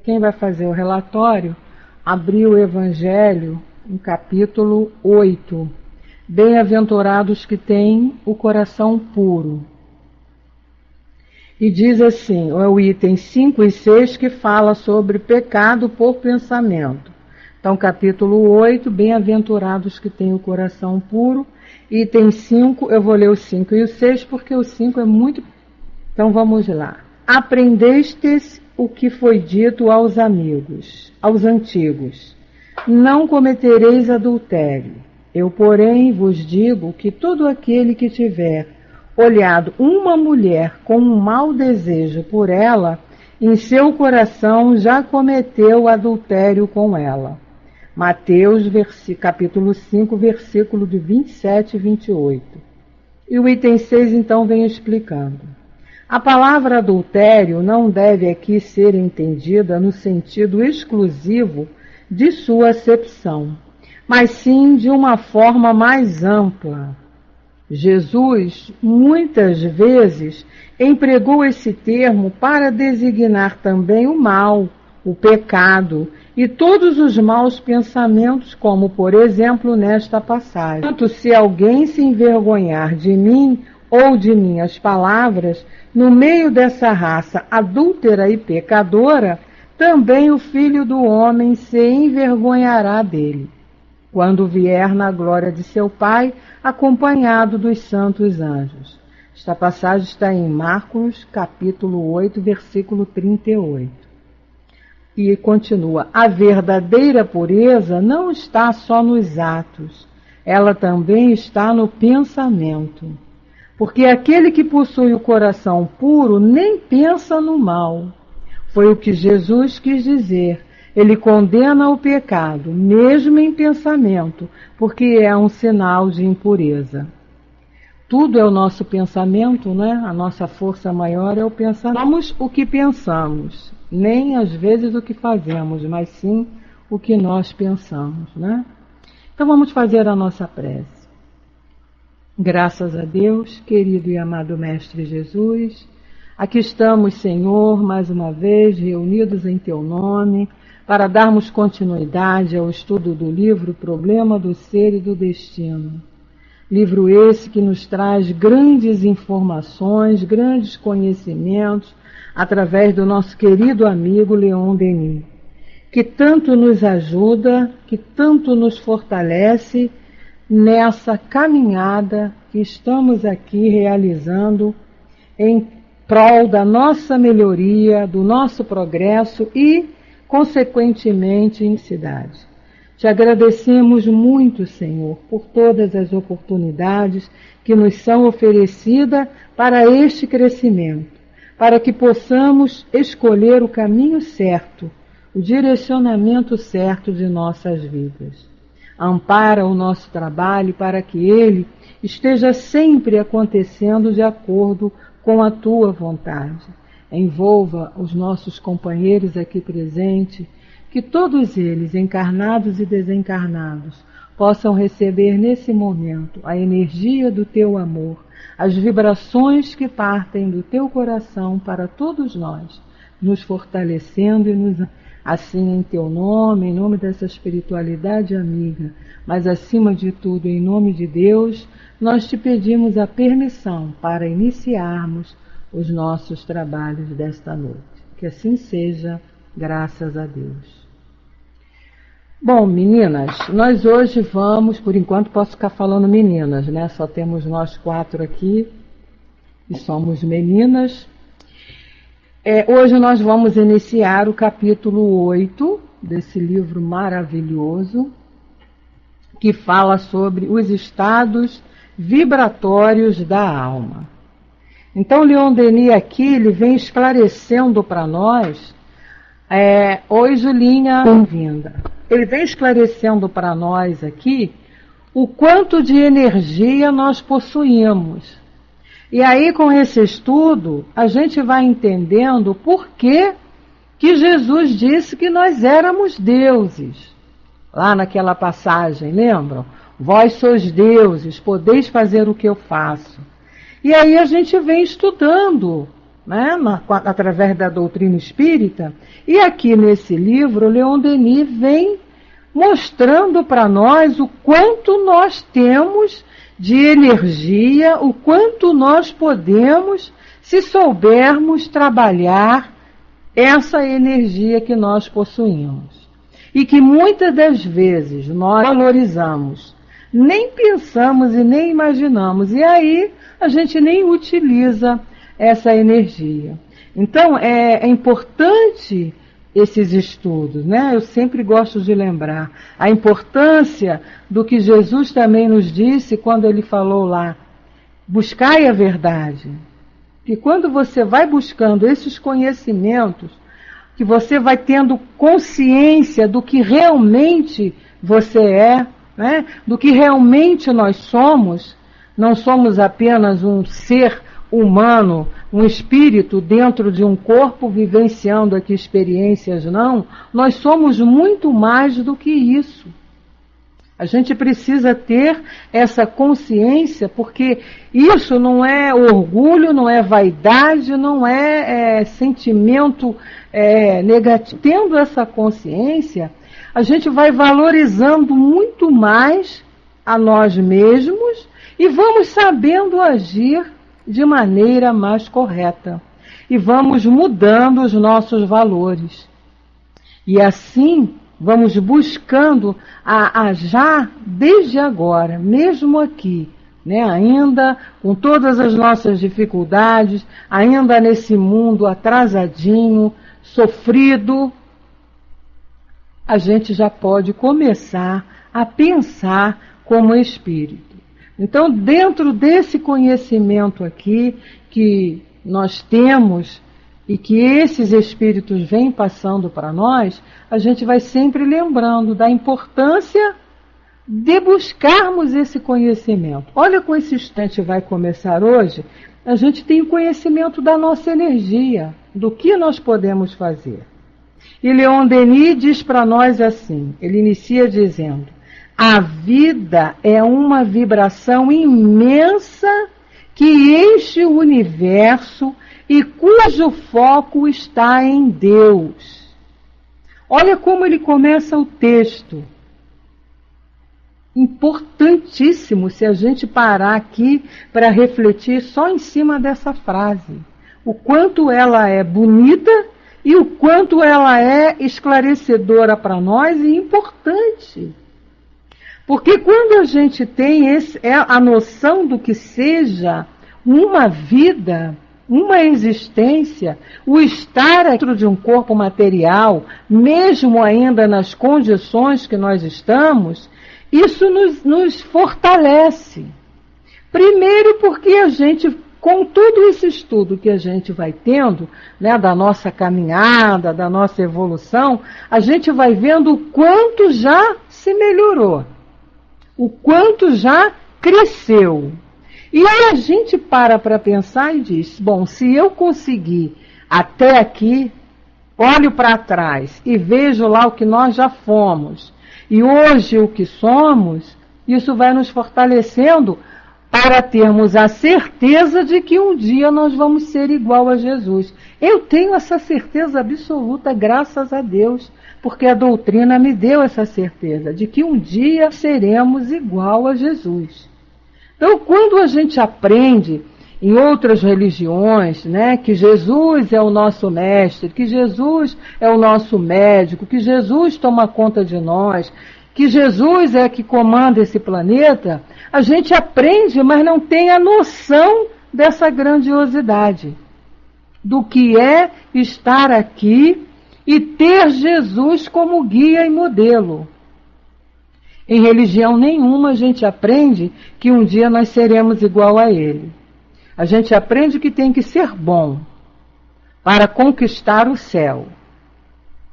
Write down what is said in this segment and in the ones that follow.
Quem vai fazer o relatório, abriu o Evangelho, no capítulo 8. Bem-aventurados que têm o coração puro. E diz assim, é o item 5 e 6 que fala sobre pecado por pensamento. Então, capítulo 8, bem-aventurados que têm o coração puro. Item 5, eu vou ler o 5 e o 6 porque o 5 é muito... Então, vamos lá. Aprendestes o que foi dito aos amigos, aos antigos. Não cometereis adultério. Eu, porém, vos digo que todo aquele que tiver olhado uma mulher com um mau desejo por ela, em seu coração já cometeu adultério com ela. Mateus, capítulo 5, versículo de 27 e 28. E o item 6, então, vem explicando. A palavra adultério não deve aqui ser entendida no sentido exclusivo de sua acepção, mas sim de uma forma mais ampla. Jesus, muitas vezes, empregou esse termo para designar também o mal, o pecado e todos os maus pensamentos, como, por exemplo, nesta passagem. Portanto, se alguém se envergonhar de mim ou de minhas palavras, no meio dessa raça adúltera e pecadora, também o Filho do Homem se envergonhará dele, quando vier na glória de seu Pai, acompanhado dos santos anjos. Esta passagem está em Marcos, capítulo 8, versículo 38. E continua, a verdadeira pureza não está só nos atos, ela também está no pensamento. Porque aquele que possui o coração puro nem pensa no mal. Foi o que Jesus quis dizer. Ele condena o pecado, mesmo em pensamento, porque é um sinal de impureza. Tudo é o nosso pensamento, né? A nossa força maior é o pensamento. Somos o que pensamos, nem às vezes o que fazemos, mas sim o que nós pensamos, né? Então vamos fazer a nossa prece. Graças a Deus, querido e amado Mestre Jesus, aqui estamos, Senhor, mais uma vez reunidos em Teu nome, para darmos continuidade ao estudo do livro Problema do Ser e do Destino. Livro esse que nos traz grandes informações, grandes conhecimentos, através do nosso querido amigo Leon Denis, que tanto nos ajuda, que tanto nos fortalece nessa caminhada que estamos aqui realizando em prol da nossa melhoria, do nosso progresso e, consequentemente, em cidade. Te agradecemos muito, Senhor, por todas as oportunidades que nos são oferecidas para este crescimento, para que possamos escolher o caminho certo, o direcionamento certo de nossas vidas. Ampara o nosso trabalho para que ele esteja sempre acontecendo de acordo com a Tua vontade. Envolva os nossos companheiros aqui presentes, que todos eles, encarnados e desencarnados, possam receber nesse momento a energia do Teu amor, as vibrações que partem do Teu coração para todos nós, nos fortalecendo e nos assim em Teu nome, em nome dessa espiritualidade amiga, mas acima de tudo em nome de Deus, nós Te pedimos a permissão para iniciarmos os nossos trabalhos desta noite. Que assim seja, graças a Deus. Bom, meninas, nós hoje vamos, por enquanto posso ficar falando meninas, né? Só temos nós 4 aqui e somos meninas. Hoje nós vamos iniciar o capítulo 8 desse livro maravilhoso, que fala sobre os estados vibratórios da alma. Então, Leon Denis aqui, ele vem esclarecendo para nós, oi Julinha, bem-vinda. Ele vem esclarecendo para nós aqui o quanto de energia nós possuímos. E aí, com esse estudo, a gente vai entendendo por que Jesus disse que nós éramos deuses. Lá naquela passagem, lembram? Vós sois deuses, podeis fazer o que eu faço. E aí a gente vem estudando né, através da doutrina espírita. E aqui nesse livro, Leon Denis vem mostrando para nós o quanto nós temos de energia, o quanto nós podemos, se soubermos trabalhar essa energia que nós possuímos. E que muitas das vezes nós valorizamos, nem pensamos e nem imaginamos, e aí a gente nem utiliza essa energia. Então é importante esses estudos, né? Eu sempre gosto de lembrar a importância do que Jesus também nos disse quando ele falou lá, buscai a verdade. E quando você vai buscando esses conhecimentos, que você vai tendo consciência do que realmente você é, né? Do que realmente nós somos, não somos apenas um ser humano, um espírito dentro de um corpo vivenciando aqui experiências, não. Nós somos muito mais do que isso. A gente precisa ter essa consciência, porque isso não é orgulho, não é vaidade, não é sentimento negativo. Tendo essa consciência, a gente vai valorizando muito mais a nós mesmos e vamos sabendo agir de maneira mais correta. E vamos mudando os nossos valores. E assim vamos buscando já desde agora, mesmo aqui, né, ainda com todas as nossas dificuldades, ainda nesse mundo atrasadinho, sofrido, a gente já pode começar a pensar como espírito. Então, dentro desse conhecimento aqui que nós temos e que esses espíritos vêm passando para nós, a gente vai sempre lembrando da importância de buscarmos esse conhecimento. Olha, com esse instante vai começar hoje, a gente tem o conhecimento da nossa energia, do que nós podemos fazer. E Leon Denis diz para nós assim, ele inicia dizendo: a vida é uma vibração imensa que enche o universo e cujo foco está em Deus. Olha como ele começa o texto. Importantíssimo se a gente parar aqui para refletir só em cima dessa frase. O quanto ela é bonita e o quanto ela é esclarecedora para nós e importante. Porque quando a gente tem a noção do que seja uma vida, uma existência, o estar dentro de um corpo material, mesmo ainda nas condições que nós estamos, isso nos fortalece. Primeiro porque a gente, com todo esse estudo que a gente vai tendo, né, da nossa caminhada, da nossa evolução, a gente vai vendo o quanto já se melhorou. O quanto já cresceu. E aí a gente para pensar e diz, bom, se eu conseguir até aqui, olho para trás e vejo lá o que nós já fomos, e hoje o que somos, isso vai nos fortalecendo para termos a certeza de que um dia nós vamos ser igual a Jesus. Eu tenho essa certeza absoluta, graças a Deus, porque a doutrina me deu essa certeza de que um dia seremos igual a Jesus. Então, quando a gente aprende em outras religiões, né, que Jesus é o nosso mestre, que Jesus é o nosso médico, que Jesus toma conta de nós, que Jesus é que comanda esse planeta, a gente aprende, mas não tem a noção dessa grandiosidade, do que é estar aqui e ter Jesus como guia e modelo. Em religião nenhuma a gente aprende que um dia nós seremos igual a Ele. A gente aprende que tem que ser bom para conquistar o céu.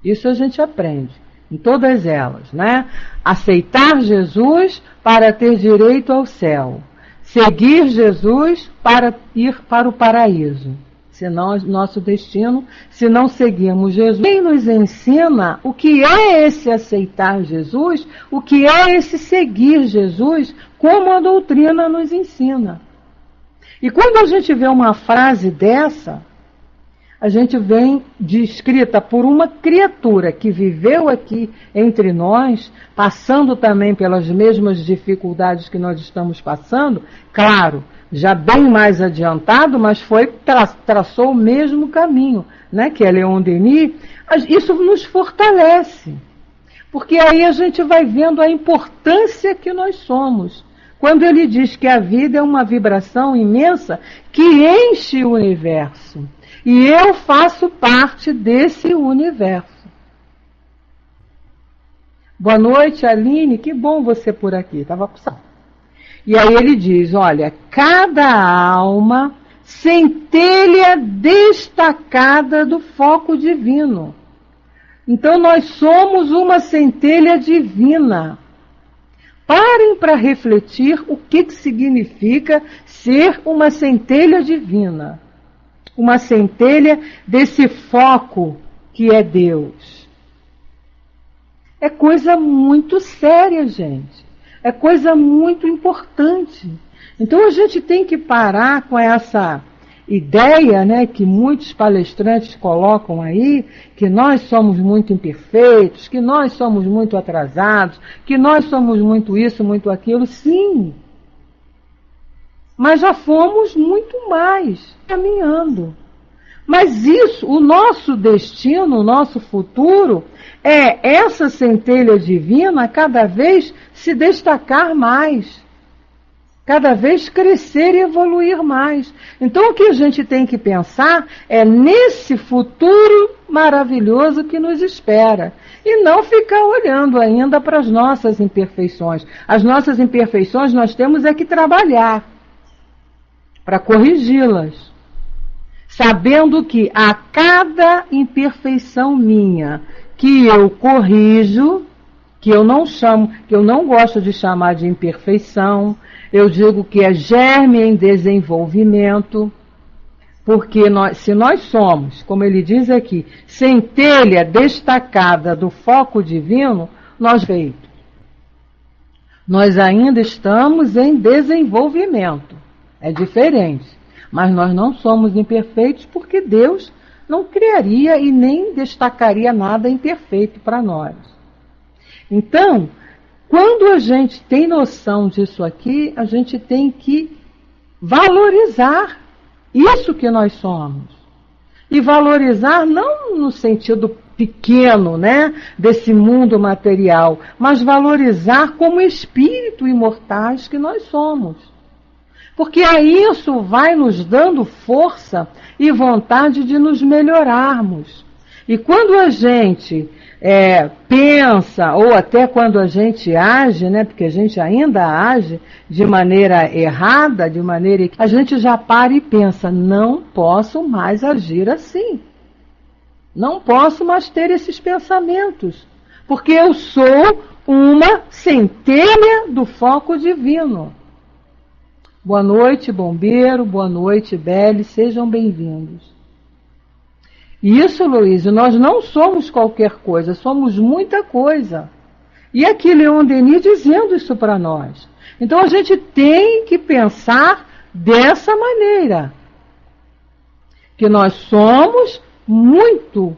Isso a gente aprende, em todas elas, né? Aceitar Jesus para ter direito ao céu. Seguir Jesus para ir para o paraíso. Senão, nosso destino, se não seguirmos Jesus. Quem nos ensina o que é esse aceitar Jesus, o que é esse seguir Jesus, como a doutrina nos ensina. E quando a gente vê uma frase dessa, a gente vem descrita por uma criatura que viveu aqui entre nós, passando também pelas mesmas dificuldades que nós estamos passando, claro, já bem mais adiantado, mas traçou o mesmo caminho, né, que é Leon Denis. Isso nos fortalece, porque aí a gente vai vendo a importância que nós somos. Quando ele diz que a vida é uma vibração imensa que enche o universo. E eu faço parte desse universo. Boa noite, Aline, que bom você por aqui. Estava com saudade. E aí ele diz, olha, cada alma centelha destacada do foco divino. Então nós somos uma centelha divina. Parem para refletir o que significa ser uma centelha divina. Uma centelha desse foco que é Deus. É coisa muito séria, gente. É coisa muito importante. Então a gente tem que parar com essa ideia, né, que muitos palestrantes colocam aí, que nós somos muito imperfeitos, que nós somos muito atrasados, que nós somos muito isso, muito aquilo. Sim, mas já fomos muito mais caminhando. Mas isso, o nosso destino, o nosso futuro, é essa centelha divina cada vez se destacar mais. Cada vez crescer e evoluir mais. Então o que a gente tem que pensar é nesse futuro maravilhoso que nos espera. E não ficar olhando ainda para as nossas imperfeições. As nossas imperfeições nós temos é que trabalhar para corrigi-las. Sabendo que a cada imperfeição minha que eu corrijo, que eu não gosto de chamar de imperfeição, eu digo que é germe em desenvolvimento, porque se nós somos, como ele diz aqui, centelha destacada do foco divino, nós ainda estamos em desenvolvimento. É diferente, mas nós não somos imperfeitos porque Deus não criaria e nem destacaria nada imperfeito para nós. Então, quando a gente tem noção disso aqui, a gente tem que valorizar isso que nós somos. E valorizar não no sentido pequeno, né, desse mundo material, mas valorizar como espírito imortais que nós somos. Porque aí isso vai nos dando força e vontade de nos melhorarmos. E quando a gente pensa, ou até quando a gente age, né, porque a gente ainda age de maneira errada, de maneira que a gente já para e pensa, não posso mais agir assim. Não posso mais ter esses pensamentos, porque eu sou uma centelha do foco divino. Boa noite, bombeiro, boa noite, Belle, sejam bem-vindos. Isso, Luiz, nós não somos qualquer coisa, somos muita coisa. E aqui Leon Denis dizendo isso para nós. Então a gente tem que pensar dessa maneira, que nós somos muito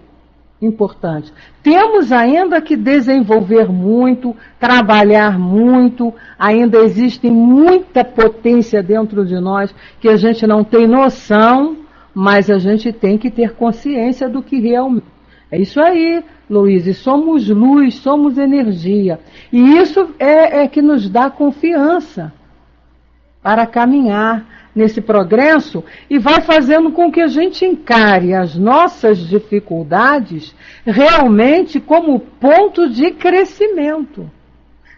importantes. Temos ainda que desenvolver muito, trabalhar muito, ainda existe muita potência dentro de nós que a gente não tem noção, mas a gente tem que ter consciência do que realmente é isso aí, Luiz, e somos luz, somos energia. E isso é que nos dá confiança para caminhar nesse progresso e vai fazendo com que a gente encare as nossas dificuldades realmente como ponto de crescimento.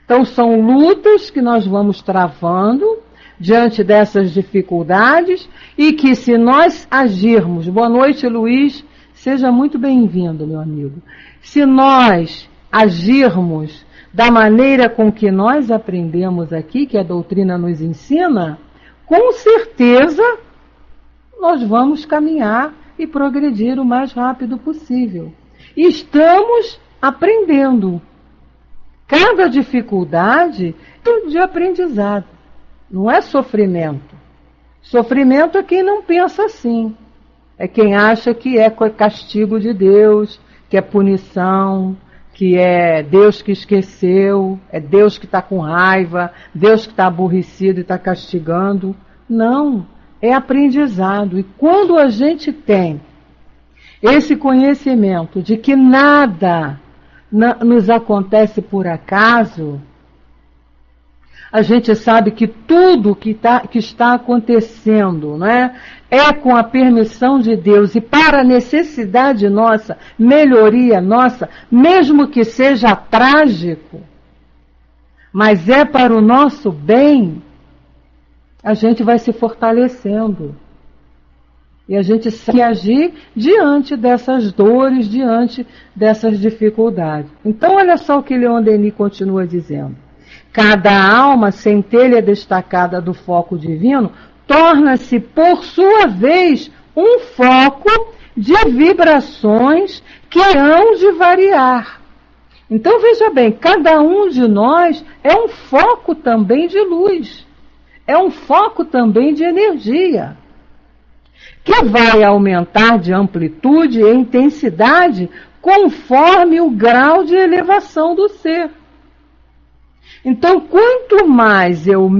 Então são lutas que nós vamos travando diante dessas dificuldades e que se nós agirmos, boa noite, Luiz, seja muito bem-vindo, meu amigo. Se nós agirmos da maneira com que nós aprendemos aqui, que a doutrina nos ensina, com certeza nós vamos caminhar e progredir o mais rápido possível. E estamos aprendendo. Cada dificuldade é de aprendizado, não é sofrimento. Sofrimento é quem não pensa assim. É quem acha que é castigo de Deus, que é punição, que é Deus que esqueceu, é Deus que está com raiva, Deus que está aborrecido e está castigando. Não, é aprendizado. E quando a gente tem esse conhecimento de que nada nos acontece por acaso, a gente sabe que tudo que está acontecendo, né, é com a permissão de Deus e para a necessidade nossa, melhoria nossa, mesmo que seja trágico, mas é para o nosso bem, a gente vai se fortalecendo. E a gente sabe agir diante dessas dores, diante dessas dificuldades. Então, olha só o que Leon Denis continua dizendo. Cada alma centelha destacada do foco divino torna-se, por sua vez, um foco de vibrações que hão de variar. Então, veja bem, cada um de nós é um foco também de luz, é um foco também de energia, que vai aumentar de amplitude e intensidade conforme o grau de elevação do ser. Então, quanto mais eu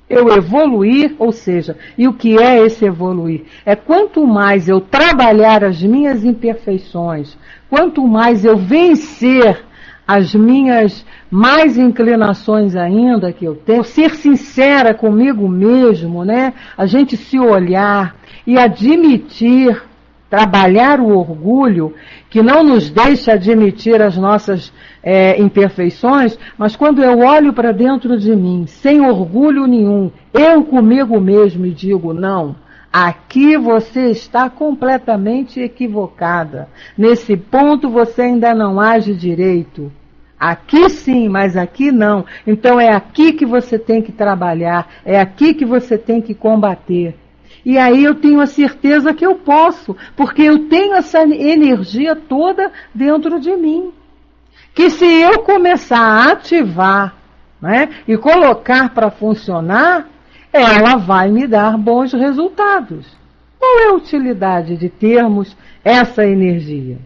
evoluir, ou seja, e o que é esse evoluir? É quanto mais eu trabalhar as minhas imperfeições, quanto mais eu vencer as minhas mais inclinações ainda que eu tenho, ser sincera comigo mesmo, né? A gente se olhar e admitir, trabalhar o orgulho, que não nos deixa admitir as nossas imperfeições, mas quando eu olho para dentro de mim, sem orgulho nenhum, eu comigo mesmo e digo, não, aqui você está completamente equivocada. Nesse ponto você ainda não age direito. Aqui sim, mas aqui não. Então é aqui que você tem que trabalhar, é aqui que você tem que combater. E aí eu tenho a certeza que eu posso, porque eu tenho essa energia toda dentro de mim. Que se eu começar a ativar, né, e colocar para funcionar, ela vai me dar bons resultados. Qual é a utilidade de termos essa energia?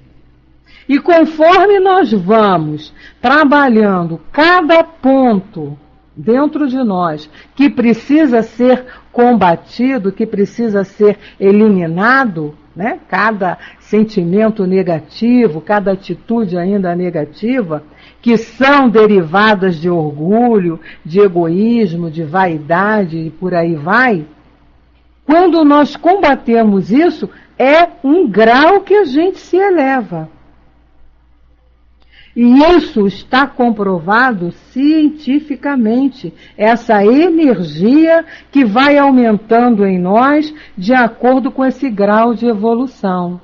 E conforme nós vamos trabalhando cada ponto dentro de nós que precisa ser combatido, que precisa ser eliminado, né? Cada sentimento negativo, cada atitude ainda negativa, que são derivadas de orgulho, de egoísmo, de vaidade e por aí vai, quando nós combatemos isso, é um grau que a gente se eleva. E isso está comprovado cientificamente, essa energia que vai aumentando em nós de acordo com esse grau de evolução.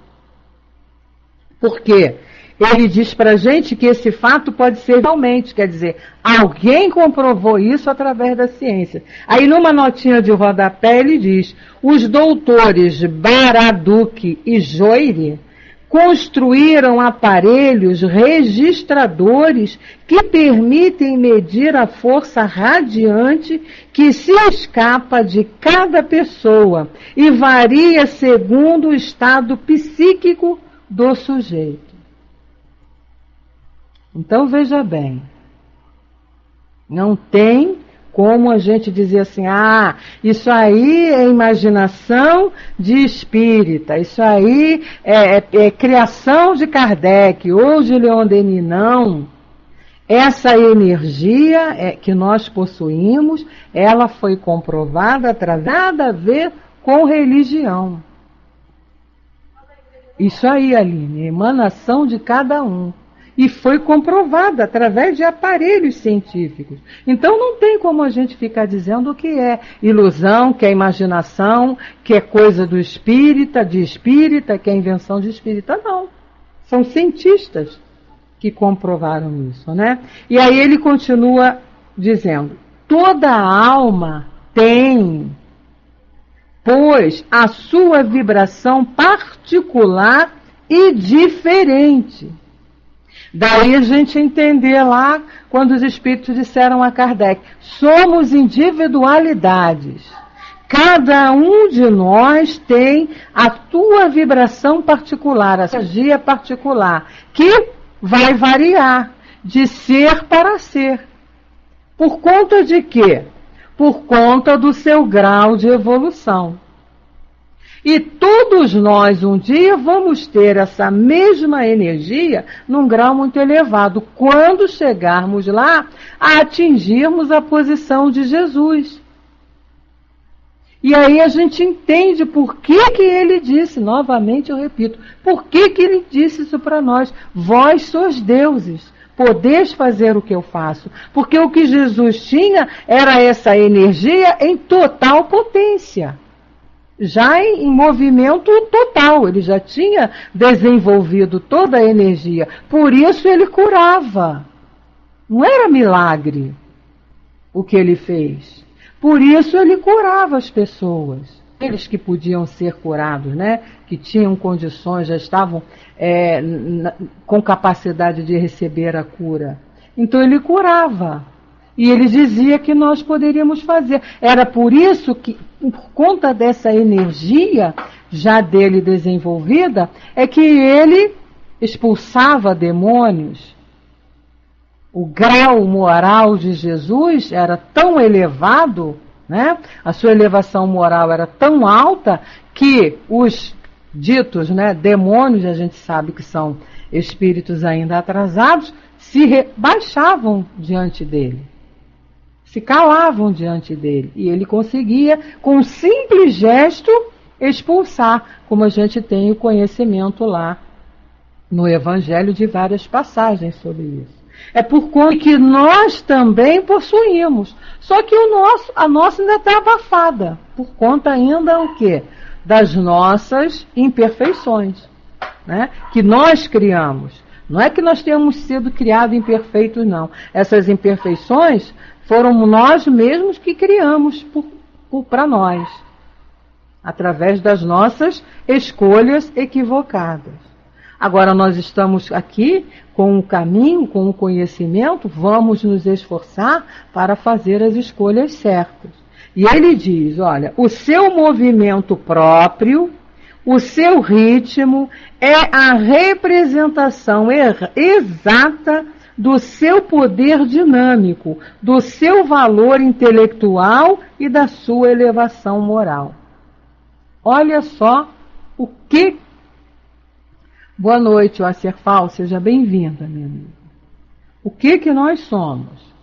Por quê? Ele diz para a gente que esse fato pode ser realmente, quer dizer, alguém comprovou isso através da ciência. Aí numa notinha de rodapé ele diz, os doutores Baraduc e Joire construíram aparelhos registradores que permitem medir a força radiante que se escapa de cada pessoa e varia segundo o estado psíquico do sujeito. Então veja bem, não tem como a gente dizer assim, isso aí é imaginação de espírita, isso aí é criação de Kardec ou de Leon Denis, não. Essa energia que nós possuímos, ela foi comprovada através nada a ver com religião. Isso aí, Aline, emanação de cada um. E foi comprovada através de aparelhos científicos. Então não tem como a gente ficar dizendo que é ilusão, que é imaginação, que é coisa do espírita, que é invenção de espírita. Não. São cientistas que comprovaram isso, né? E aí ele continua dizendo, toda alma tem, pois, a sua vibração particular e diferente. Daí a gente entender lá, quando os espíritos disseram a Kardec, somos individualidades. Cada um de nós tem a tua vibração particular, a energia particular, que vai variar de ser para ser. Por conta de quê? Por conta do seu grau de evolução. E todos nós um dia vamos ter essa mesma energia num grau muito elevado, quando chegarmos lá a atingirmos a posição de Jesus. E aí a gente entende por que ele disse, novamente eu repito, por que ele disse isso para nós? Vós sois deuses, podeis fazer o que eu faço. Porque o que Jesus tinha era essa energia em total potência. Já em movimento total, ele já tinha desenvolvido toda a energia. Por isso ele curava. Não era milagre o que ele fez. Por isso ele curava as pessoas. Aqueles que podiam ser curados, né? Que tinham condições, já estavam com capacidade de receber a cura. Então ele curava. E ele dizia que nós poderíamos fazer. Era por isso que, por conta dessa energia já dele desenvolvida, é que ele expulsava demônios. O grau moral de Jesus era tão elevado, né? A sua elevação moral era tão alta que os ditos, né, demônios, a gente sabe que são espíritos ainda atrasados, se baixavam diante dele. Se calavam diante dele. E ele conseguia, com um simples gesto, expulsar, como a gente tem o conhecimento lá no Evangelho de várias passagens sobre isso. É por conta que nós também possuímos. Só que a nossa ainda está abafada. Por conta ainda o quê? Das nossas imperfeições, né? Que nós criamos. Não é que nós tenhamos sido criados imperfeitos, não. Essas imperfeições foram nós mesmos que criamos para nós, através das nossas escolhas equivocadas. Agora nós estamos aqui com o caminho, com o conhecimento, vamos nos esforçar para fazer as escolhas certas. E ele diz, olha, o seu movimento próprio, o seu ritmo é a representação exata do seu poder dinâmico, do seu valor intelectual e da sua elevação moral. Olha só o que... Boa noite, Acerfal, seja bem-vinda, minha amiga. O que nós somos?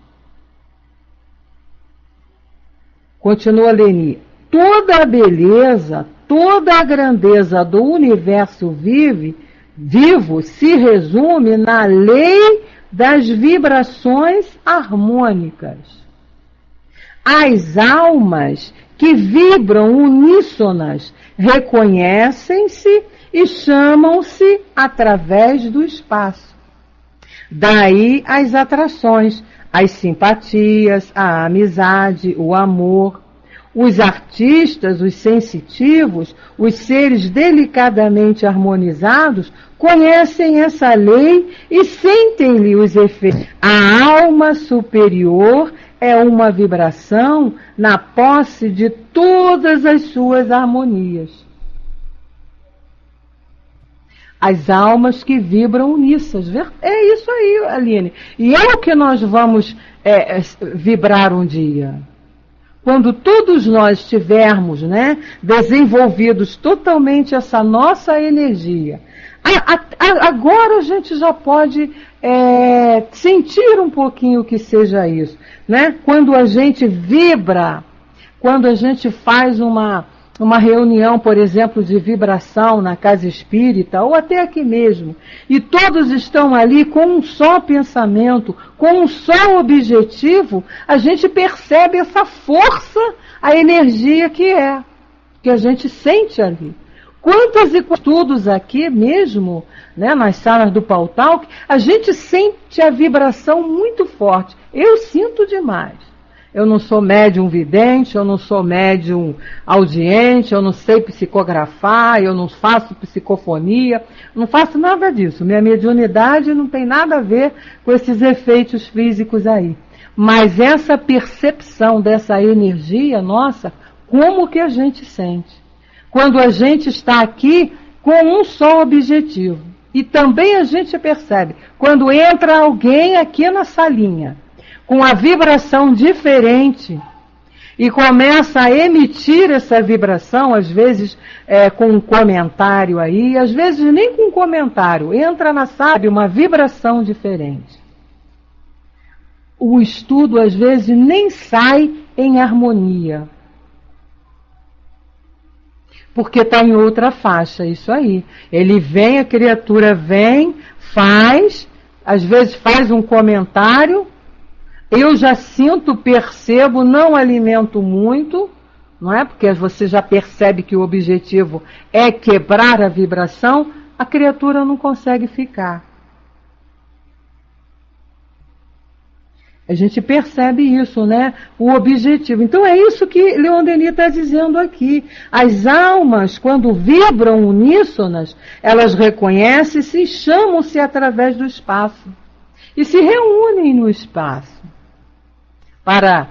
Continua Leni. Toda a beleza, toda a grandeza do universo vivo se resume na lei das vibrações harmônicas. As almas que vibram uníssonas reconhecem-se e chamam-se através do espaço. Daí as atrações, as simpatias, a amizade, o amor. Os artistas, os sensitivos, os seres delicadamente harmonizados, conhecem essa lei e sentem-lhe os efeitos. A alma superior é uma vibração na posse de todas as suas harmonias. As almas que vibram uníssonas. É isso aí, Aline. E é o que nós vamos vibrar um dia. Quando todos nós tivermos, né, desenvolvidos totalmente essa nossa energia. Agora a gente já pode sentir um pouquinho que seja isso, né? Quando a gente vibra, quando a gente faz uma reunião, por exemplo, de vibração na casa espírita, ou até aqui mesmo, e todos estão ali com um só pensamento, com um só objetivo, a gente percebe essa força, a energia que a gente sente ali. Quantos estudos aqui mesmo, né, nas salas do Paul Talk, a gente sente a vibração muito forte. Eu sinto demais. Eu não sou médium vidente, eu não sou médium audiente, eu não sei psicografar, eu não faço psicofonia, não faço nada disso. Minha mediunidade não tem nada a ver com esses efeitos físicos aí. Mas essa percepção dessa energia nossa, como que a gente sente. Quando a gente está aqui com um só objetivo. E também a gente percebe, quando entra alguém aqui na salinha, com a vibração diferente, e começa a emitir essa vibração, às vezes com um comentário aí, às vezes nem com um comentário, entra na sala uma vibração diferente. O estudo às vezes nem sai em harmonia, porque está em outra faixa, isso aí. Ele vem, a criatura vem, faz, às vezes faz um comentário, eu já sinto, percebo, não alimento muito, não é? Porque você já percebe que o objetivo é quebrar a vibração, a criatura não consegue ficar. A gente percebe isso, né? O objetivo. Então é isso que Leon Denis está dizendo aqui. As almas, quando vibram uníssonas, elas reconhecem-se e chamam-se através do espaço. E se reúnem no espaço para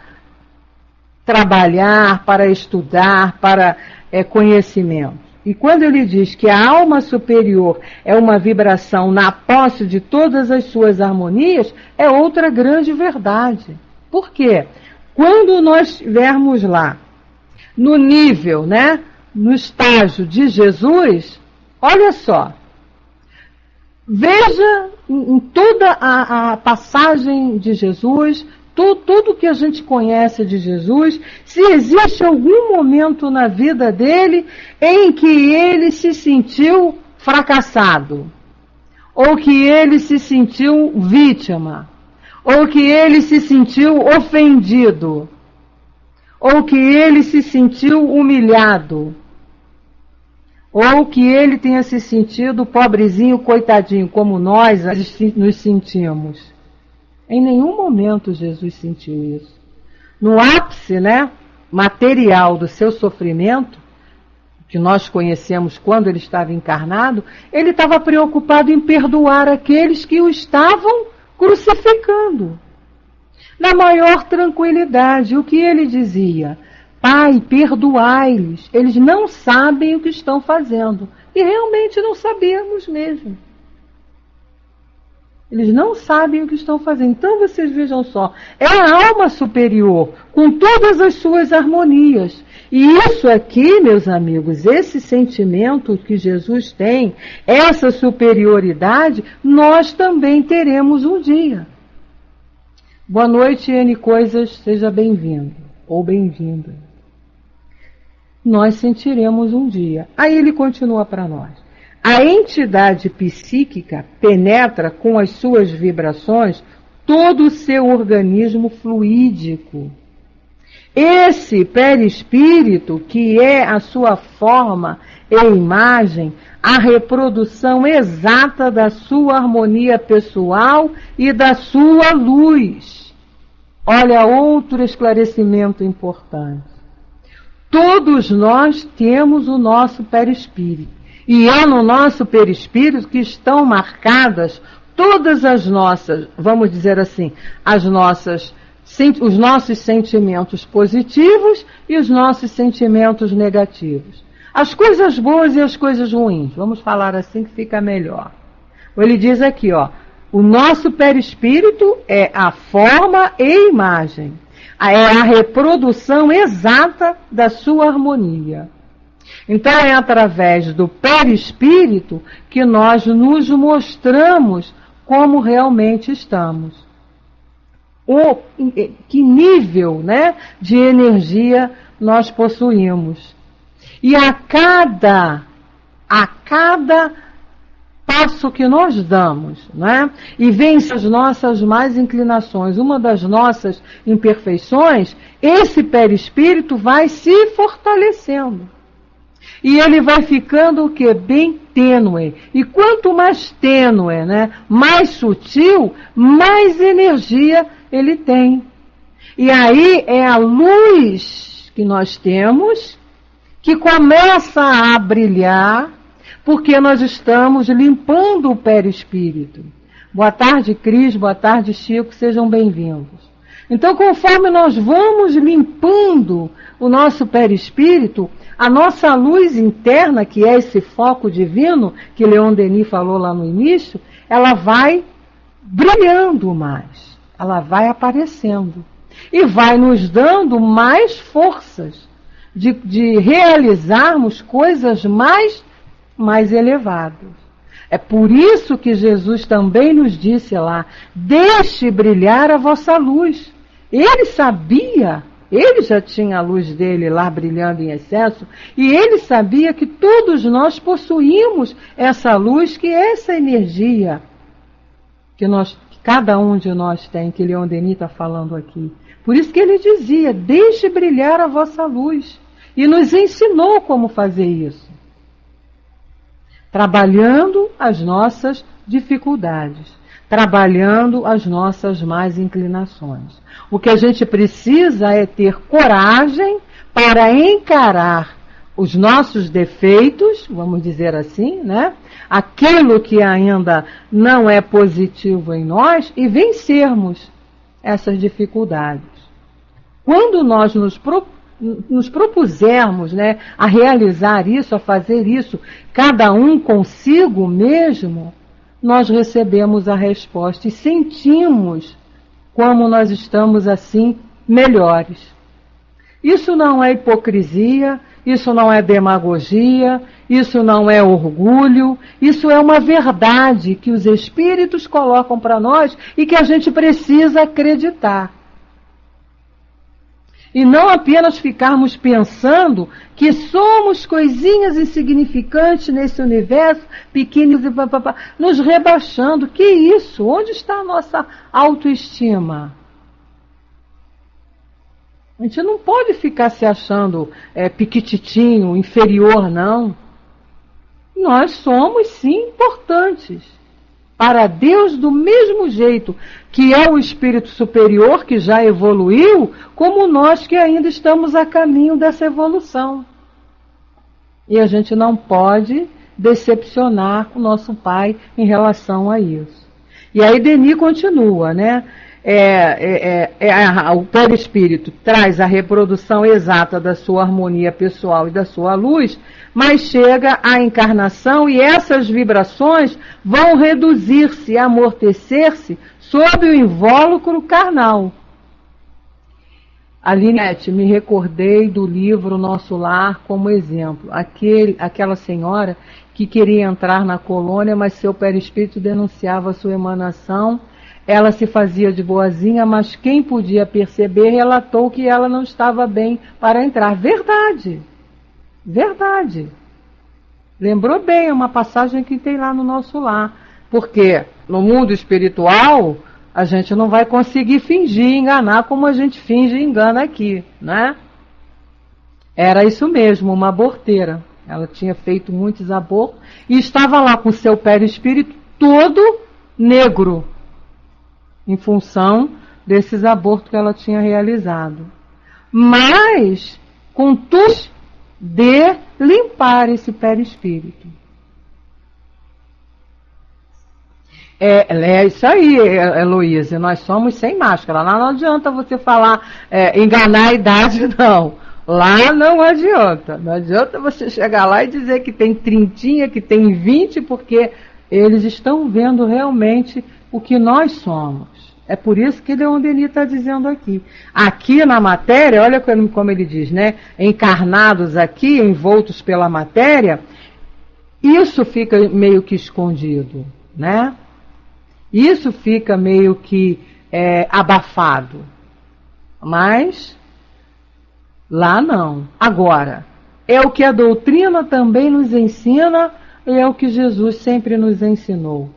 trabalhar, para estudar, para conhecimento. E quando ele diz que a alma superior é uma vibração na posse de todas as suas harmonias, é outra grande verdade. Por quê? Quando nós estivermos lá, no nível, né, no estágio de Jesus, olha só, veja em toda a passagem de Jesus, tudo que a gente conhece de Jesus, se existe algum momento na vida dele em que ele se sentiu fracassado, ou que ele se sentiu vítima, ou que ele se sentiu ofendido, ou que ele se sentiu humilhado, ou que ele tenha se sentido pobrezinho, coitadinho, como nós nos sentimos. Em nenhum momento Jesus sentiu isso. No ápice, né, material do seu sofrimento, que nós conhecemos quando ele estava encarnado, ele estava preocupado em perdoar aqueles que o estavam crucificando. Na maior tranquilidade, o que ele dizia? Pai, perdoai-lhes, eles não sabem o que estão fazendo. E realmente não sabemos mesmo. Eles não sabem o que estão fazendo. Então vocês vejam só, é a alma superior, com todas as suas harmonias. E isso aqui, meus amigos, esse sentimento que Jesus tem, essa superioridade, nós também teremos um dia. Boa noite, N Coisas, seja bem-vindo, ou bem-vinda. Nós sentiremos um dia. Aí ele continua para nós. A entidade psíquica penetra com as suas vibrações todo o seu organismo fluídico. Esse perispírito, que é a sua forma e imagem, a reprodução exata da sua harmonia pessoal e da sua luz. Olha, outro esclarecimento importante. Todos nós temos o nosso perispírito. E é no nosso perispírito que estão marcadas todas as nossas, vamos dizer assim, os nossos sentimentos positivos e os nossos sentimentos negativos. As coisas boas e as coisas ruins. Vamos falar assim que fica melhor. Ele diz aqui, ó, o nosso perispírito é a forma e imagem. É a reprodução exata da sua harmonia. Então é através do perispírito que nós nos mostramos como realmente estamos. Que nível, né, de energia nós possuímos. E a cada passo que nós damos, né, e vence as nossas más inclinações, uma das nossas imperfeições, esse perispírito vai se fortalecendo. E ele vai ficando o quê? Bem tênue. E quanto mais tênue, né, mais sutil, mais energia ele tem. E aí é a luz que nós temos que começa a brilhar, porque nós estamos limpando o perispírito. Boa tarde, Cris, boa tarde, Chico, sejam bem-vindos. Então, conforme nós vamos limpando o nosso perispírito, a nossa luz interna, que é esse foco divino, que Leon Denis falou lá no início, ela vai brilhando mais, ela vai aparecendo e vai nos dando mais forças de realizarmos coisas mais elevadas. É por isso que Jesus também nos disse lá: deixe brilhar a vossa luz. Ele sabia, ele já tinha a luz dele lá brilhando em excesso, e ele sabia que todos nós possuímos essa luz, que é essa energia que cada um de nós tem, que Leon Denis está falando aqui. Por isso que ele dizia: deixe brilhar a vossa luz. E nos ensinou como fazer isso. Trabalhando as nossas dificuldades, trabalhando as nossas más inclinações. O que a gente precisa é ter coragem para encarar os nossos defeitos, vamos dizer assim, né? Aquilo que ainda não é positivo em nós, e vencermos essas dificuldades. Quando nós nos propusermos, né, a realizar isso, a fazer isso, cada um consigo mesmo, nós recebemos a resposta e sentimos como nós estamos assim melhores. Isso não é hipocrisia, isso não é demagogia, isso não é orgulho, isso é uma verdade que os espíritos colocam para nós e que a gente precisa acreditar. E não apenas ficarmos pensando que somos coisinhas insignificantes nesse universo, pequenos e papapá, nos rebaixando. Que isso? Onde está a nossa autoestima? A gente não pode ficar se achando piquititinho, inferior, não. Nós somos, sim, importantes. Para Deus, do mesmo jeito que é o espírito superior, que já evoluiu, como nós que ainda estamos a caminho dessa evolução. E a gente não pode decepcionar o nosso Pai em relação a isso. E aí Denis continua, né? O perispírito traz a reprodução exata da sua harmonia pessoal e da sua luz, mas chega à encarnação e essas vibrações vão reduzir-se, amortecer-se sob o invólucro carnal. Alinete, me recordei do livro Nosso Lar como exemplo. Aquela senhora que queria entrar na colônia, mas seu perispírito denunciava sua emanação. Ela se fazia de boazinha, mas quem podia perceber relatou que ela não estava bem para entrar. Verdade. Verdade. Lembrou bem, é uma passagem que tem lá no Nosso Lar. Porque no mundo espiritual, a gente não vai conseguir fingir enganar como a gente finge e engana aqui, né? Era isso mesmo, uma aborteira. Ela tinha feito muitos abortos e estava lá com seu perispírito todo negro, em função desses abortos que ela tinha realizado. Mas, contudo, de limpar esse perispírito. É isso aí, Heloísa, nós somos sem máscara. Lá não adianta você falar, enganar a idade, não. Lá não adianta. Não adianta você chegar lá e dizer que tem 30, que tem 20, porque eles estão vendo realmente o que nós somos. É por isso que Leon Denis está dizendo aqui. Aqui na matéria, olha como ele diz, né? Encarnados aqui, envoltos pela matéria, isso fica meio que escondido, né? Isso fica meio que abafado. Mas lá não. Agora, é o que a doutrina também nos ensina e é o que Jesus sempre nos ensinou.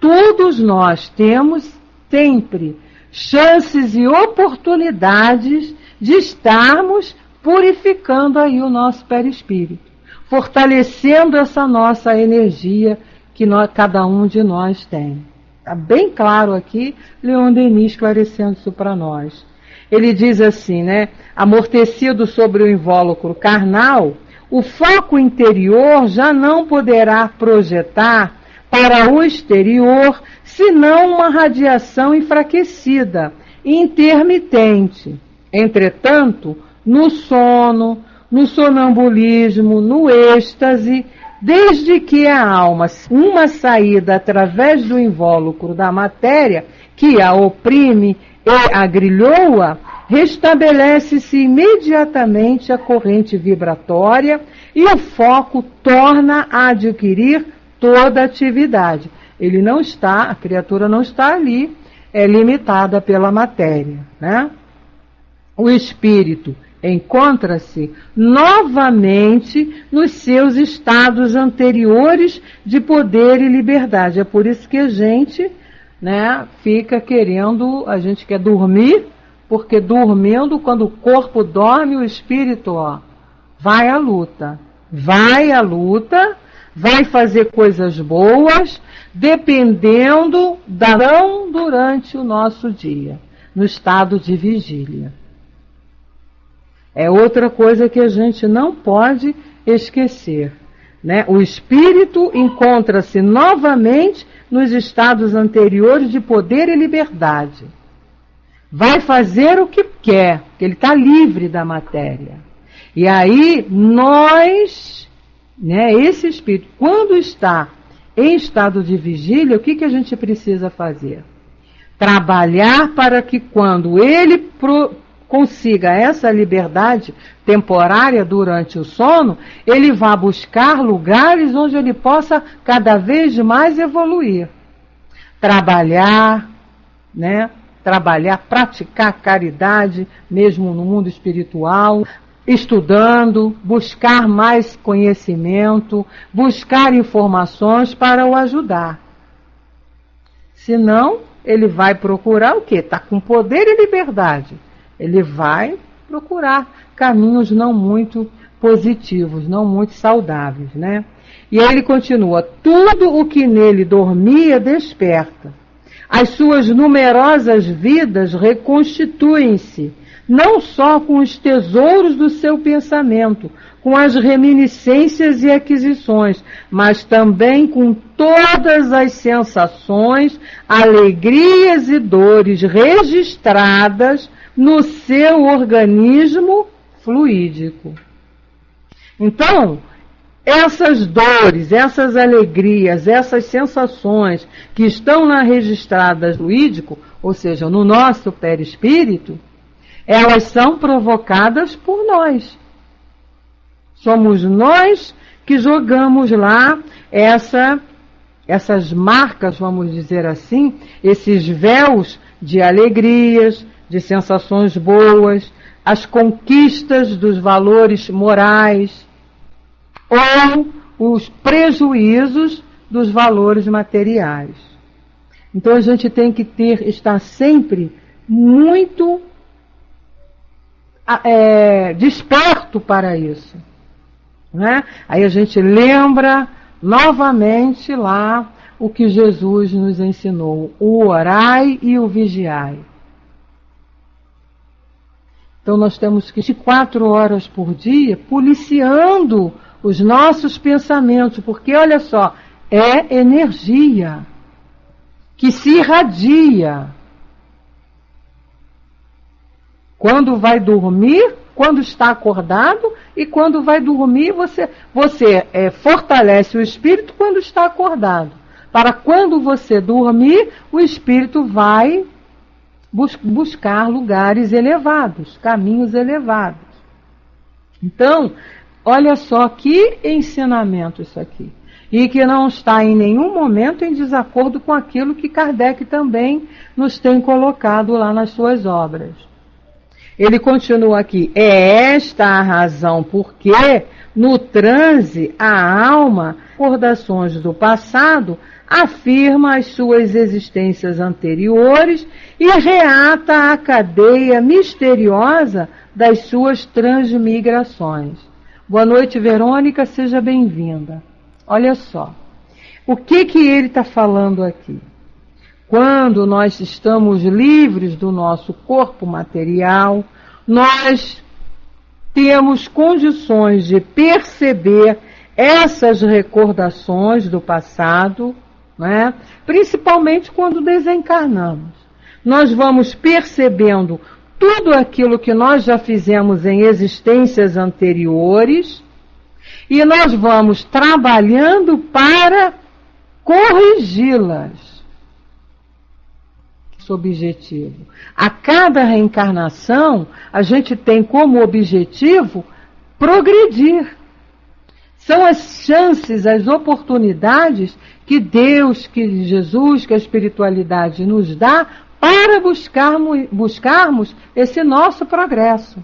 Todos nós temos sempre chances e oportunidades de estarmos purificando aí o nosso perispírito, fortalecendo essa nossa energia que cada um de nós tem. Está bem claro aqui, Leon Denis esclarecendo isso para nós. Ele diz assim, né? Amortecido sobre o invólucro carnal, o foco interior já não poderá projetar para o exterior senão uma radiação enfraquecida intermitente. Entretanto, no sono, no sonambulismo, no êxtase, desde que a alma, uma saída através do invólucro da matéria, que a oprime e agrilhoa, restabelece-se imediatamente a corrente vibratória e o foco torna a adquirir toda a atividade. Ele não está, a criatura não está ali, é limitada pela matéria, né? O espírito encontra-se novamente nos seus estados anteriores de poder e liberdade. É por isso que a gente, né, fica querendo, a gente quer dormir, porque dormindo, quando o corpo dorme, o espírito, vai à luta. Vai à luta, vai fazer coisas boas, dependendo darão durante o nosso dia, no estado de vigília. É outra coisa que a gente não pode esquecer, né? O espírito encontra-se novamente nos estados anteriores de poder e liberdade. Vai fazer o que quer, porque ele está livre da matéria. E aí nós, né, esse espírito, quando está em estado de vigília, o que a gente precisa fazer? Trabalhar para que quando ele consiga essa liberdade temporária durante o sono, ele vá buscar lugares onde ele possa cada vez mais evoluir. Trabalhar, né? Trabalhar, praticar caridade, mesmo no mundo espiritual, estudando, buscar mais conhecimento, buscar informações para o ajudar. Senão, ele vai procurar o quê? Está com poder e liberdade. Ele vai procurar caminhos não muito positivos, não muito saudáveis, né? E aí ele continua: tudo o que nele dormia desperta. As suas numerosas vidas reconstituem-se, não só com os tesouros do seu pensamento, com as reminiscências e aquisições, mas também com todas as sensações, alegrias e dores registradas no seu organismo fluídico. Então, essas dores, essas alegrias, essas sensações que estão lá registradas no fluídico, ou seja, no nosso perispírito, elas são provocadas por nós. Somos nós que jogamos lá essas marcas, vamos dizer assim, esses véus de alegrias, de sensações boas, as conquistas dos valores morais ou os prejuízos dos valores materiais. Então a gente tem que estar sempre muito desperto para isso, né? Aí a gente lembra novamente lá o que Jesus nos ensinou: o orai e o vigiai. Então nós temos que 24 horas por dia policiando os nossos pensamentos, porque olha só, é energia que se irradia. Quando vai dormir, quando está acordado, e quando vai dormir, você fortalece o espírito quando está acordado. Para quando você dormir, o espírito vai buscar lugares elevados, caminhos elevados. Então, olha só que ensinamento isso aqui. E que não está em nenhum momento em desacordo com aquilo que Kardec também nos tem colocado lá nas suas obras. Ele continua aqui: é esta a razão porque no transe a alma, recordações do passado, afirma as suas existências anteriores e reata a cadeia misteriosa das suas transmigrações. Boa noite, Verônica, seja bem-vinda. Olha só, o que ele está falando aqui? Quando nós estamos livres do nosso corpo material, nós temos condições de perceber essas recordações do passado, né? Principalmente quando desencarnamos. nós vamos percebendo tudo aquilo que nós já fizemos em existências anteriores e nós vamos trabalhando para corrigi-las. Esse objetivo. A cada reencarnação, a gente tem como objetivo progredir. São as chances, as oportunidades que Deus, que Jesus, que a espiritualidade nos dá para buscarmos esse nosso progresso.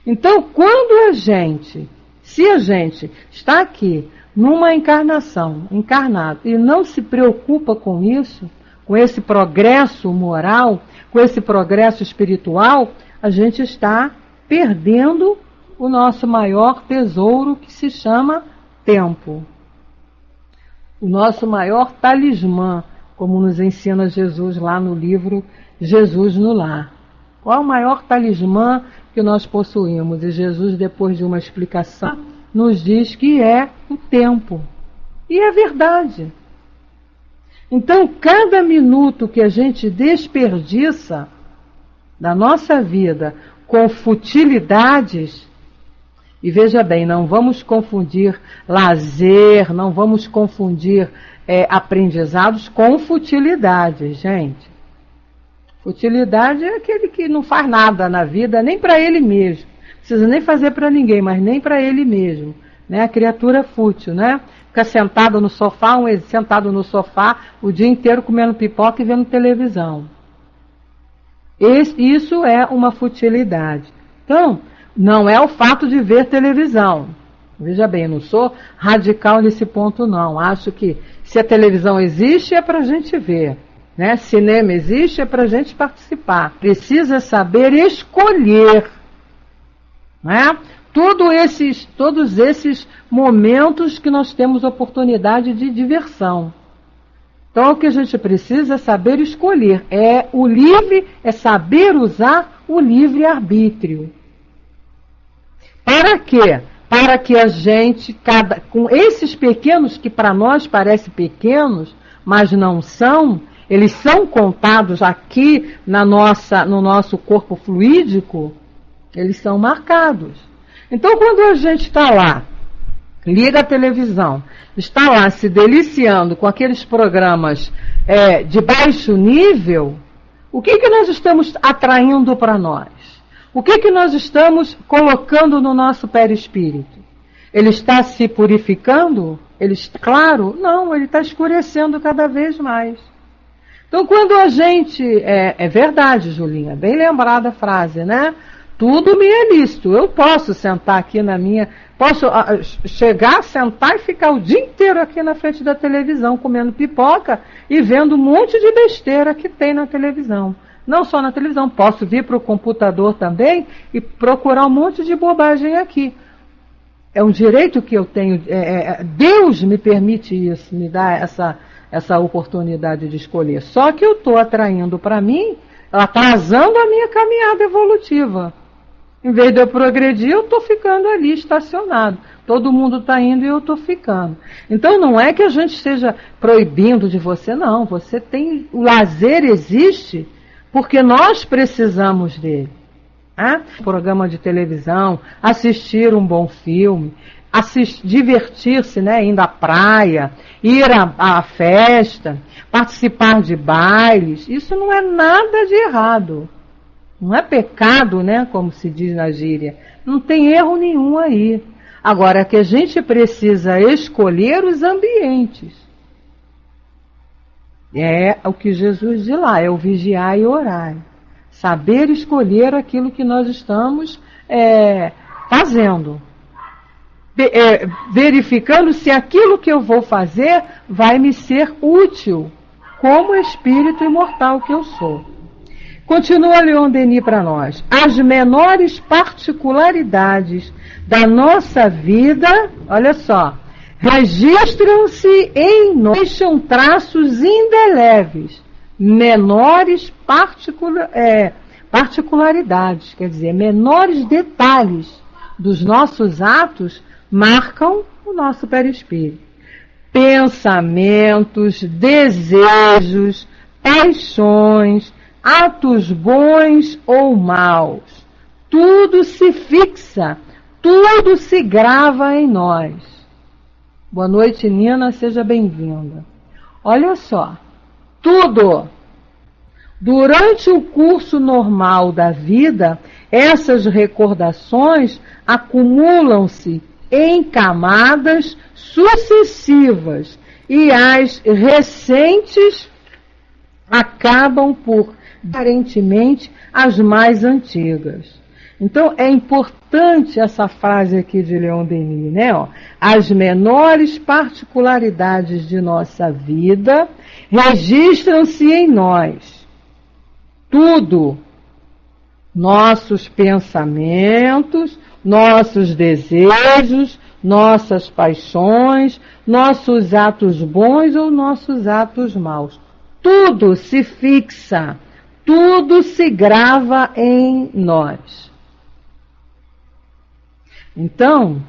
Então, se a gente está aqui numa encarnação, encarnado, e não se preocupa com isso, com esse progresso moral, com esse progresso espiritual, a gente está perdendo o nosso maior tesouro, que se chama tempo. O nosso maior talismã, como nos ensina Jesus lá no livro Jesus no Lar. Qual é o maior talismã que nós possuímos? E Jesus, depois de uma explicação, nos diz que é o tempo. E é verdade. Então, cada minuto que a gente desperdiça da nossa vida com futilidades, e veja bem, não vamos confundir lazer, não vamos confundir aprendizados com futilidade, gente. Futilidade é aquele que não faz nada na vida, nem para ele mesmo. Não precisa nem fazer para ninguém, mas nem para ele mesmo. Né? A criatura fútil, né? Fica sentado no sofá o dia inteiro comendo pipoca e vendo televisão. Isso é uma futilidade. Então, não é o fato de ver televisão. Veja bem, eu não sou radical nesse ponto, não. Acho que se a televisão existe, é para a gente ver. Né? Cinema existe, é para a gente participar. Precisa saber escolher. Né? Todos esses momentos que nós temos oportunidade de diversão. Então, o que a gente precisa é saber escolher. É saber usar o livre-arbítrio. Para quê? Para que a gente, com esses pequenos que para nós parecem pequenos, mas não são, eles são contados aqui no nosso corpo fluídico, eles são marcados. Então, quando a gente está lá, liga a televisão, está lá se deliciando com aqueles programas de baixo nível, o que nós estamos atraindo para nós? O que nós estamos colocando no nosso perispírito? Ele está se purificando? Claro, não, ele está escurecendo cada vez mais. Então, quando a gente... É verdade, Julinha, bem lembrada a frase, né? Tudo me é lícito. Eu posso sentar aqui posso chegar, sentar e ficar o dia inteiro aqui na frente da televisão, comendo pipoca e vendo um monte de besteira que tem na televisão. Não só na televisão, posso vir para o computador também e procurar um monte de bobagem aqui. É um direito que eu tenho. Deus me permite isso, me dá essa oportunidade de escolher. Só que eu estou atraindo para mim, atrasando a minha caminhada evolutiva. Em vez de eu progredir, eu estou ficando ali estacionado. Todo mundo está indo e eu estou ficando. Então não é que a gente esteja proibindo de você, não. Você tem. O lazer existe porque nós precisamos dele. Programa de televisão, assistir um bom filme, divertir-se, né, indo à praia, ir à festa, participar de bailes, isso não é nada de errado. Não é pecado, né, como se diz na gíria. Não tem erro nenhum aí. Agora, é que a gente precisa escolher os ambientes. É o que Jesus diz lá, é o vigiar e orar. Saber escolher aquilo que nós estamos fazendo. Verificando se aquilo que eu vou fazer vai me ser útil, como espírito imortal que eu sou. Continua Leon Denis para nós. As menores particularidades da nossa vida, olha só, registram-se em nós, deixam traços indeléveis, menores particularidades, quer dizer, menores detalhes dos nossos atos marcam o nosso perispírito. Pensamentos, desejos, paixões, atos bons ou maus, tudo se fixa, tudo se grava em nós. Boa noite, Nina, seja bem-vinda. Olha só, tudo. Durante o curso normal da vida, essas recordações acumulam-se em camadas sucessivas e as recentes acabam por, aparentemente, as mais antigas. Então, é importante essa frase aqui de Leon Denis, né? Ó, as menores particularidades de nossa vida registram-se em nós. Tudo. Nossos pensamentos, nossos desejos, nossas paixões, nossos atos bons ou nossos atos maus. Tudo se fixa, tudo se grava em nós. Então,